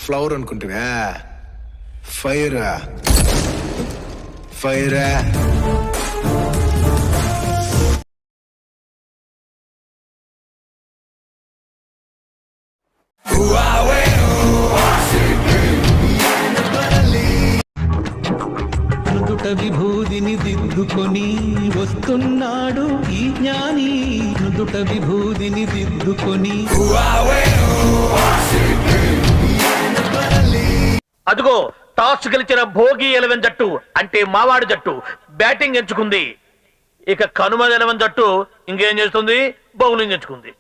Flower అనుకుంటువా? Fire fire విభూదిని దిద్దుకొని వస్తున్నాడు ఈ జ్ఞాని. నుదుట విభూదిని దిద్దుకొని అదుగో టాస్ గెలిచిన భోగి 11 జట్టు అంటే మావాడి జట్టు బ్యాటింగ్ ఎంచుకుంది. ఇక కనుమ 11 జట్టు ఇంకేం చేస్తుంది? బౌలింగ్ ఎంచుకుంది.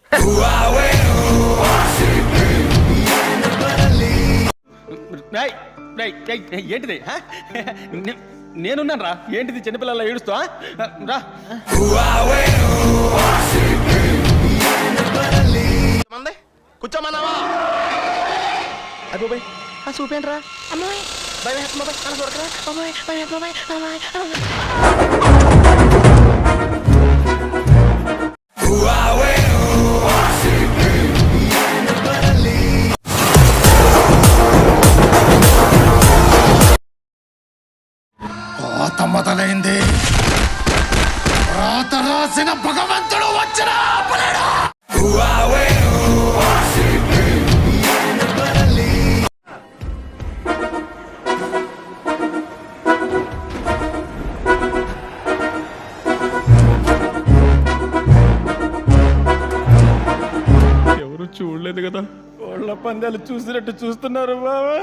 ఏంటిది? నేనున్నాను రా. ఏంటిది చిన్నపిల్లల ఏడుస్తా రా. కూర్చోమన్నావా? అబ్బోయ్ ఆ చూపేంట్రా అమ్మాయి భయం మొదలైంది. రాత రాసిన భగవంతుడు వచ్చిన ఎవరు చూడలేదు కదా, కోళ్ళ పందాలు చూసినట్టు చూస్తున్నారు బాబా.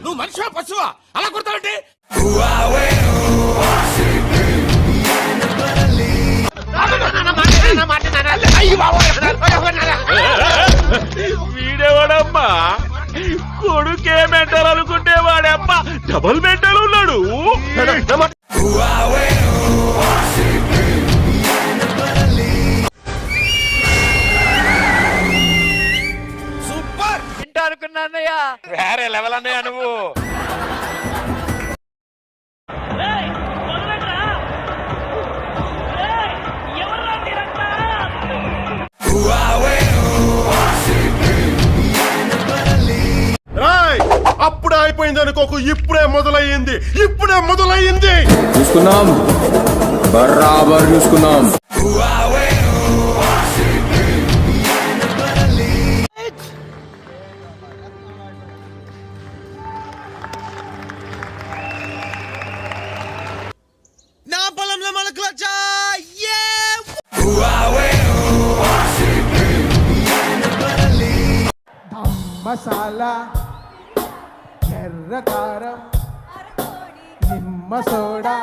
నువ్వు మనిషివా పశువా అలా కొడతావంటే? వీడేవాడమ్మా కొడుకే మెంటల్ అనుకుంటే వాడమ్మా డబుల్ మెంటల్ ఉన్నాడు. సూపర్ వింటా అనుకున్నానయ్యా. వేరే లెవెల్ అన్నయ్యా నువ్వు. అప్పుడే అయిపోయింది అనుకోకు, ఇప్పుడే మొదలయ్యింది. చూసుకున్నాం, బరాబర్ చూసుకున్నాం. నా పొలంలో మొలకలొచ్చా. మసాలా, ఎర్ర కారం, నిమ్మ సోడా.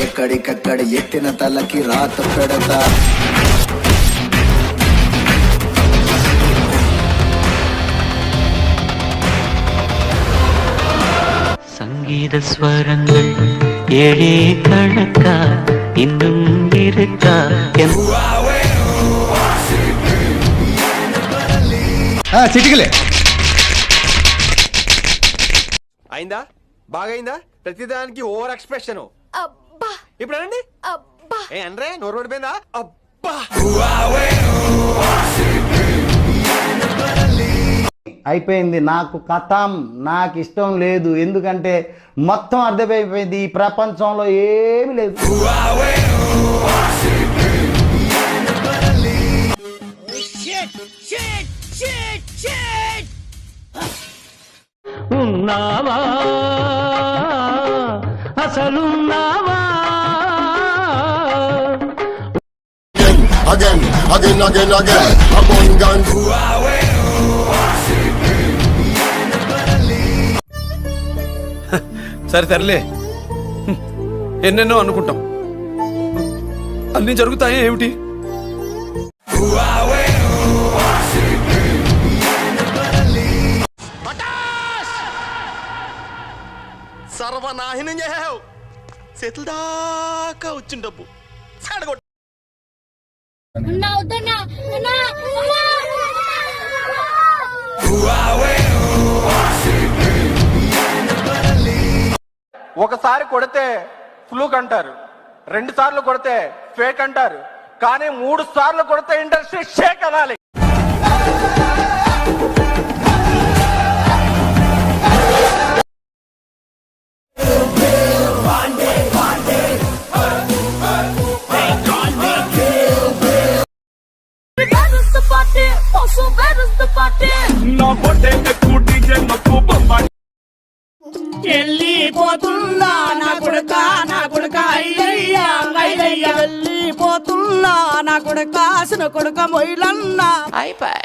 ఎక్కడికక్కడ ఎత్తిన తలకి రాత పెడతా. சங்கீத ஸ்வரங்கள் ஏழே கணக்கா இன்னும் இருக்கா? చిటికలే అయిందా? బాగైందా? ప్రతిదానికి ఓవర్ ఎక్స్ప్రెషన్. ఇప్పుడు అనండి. ఏ అనరే, నోరు పడిపోయిందా? అబ్బా అయిపోయింది. నాకు కథం, నాకు ఇష్టం లేదు. ఎందుకంటే మొత్తం అర్థమైపోయింది, ఈ ప్రపంచంలో ఏమీ లేదు. ఉన్నావా అసలున్నావా? Again, I'm on guns. సరే తెరలే, ఎన్నెన్నో అనుకుంటాం, అన్ని జరుగుతాయి ఏమిటి? సర్వనాహినం చేసావు, చేతుల దాకా వచ్చిన డబ్బు చెడగొట్టు. ఒకసారి కొడితే ఫ్లూక్ అంటారు, 2 సార్లు కొడితే ఫేక్ అంటారు, కానీ 3 సార్లు కొడితే ఇండస్ట్రీ షేక్ అనాలి. వెళ్ళిపోతున్నా నా కొడుక, నా కొడుక అయ్యయ్యా అయ్యయ్యా, వెళ్ళిపోతున్నా నా కొడుక, అసలు కొడుక మొయిలన్నా అయిపోయి.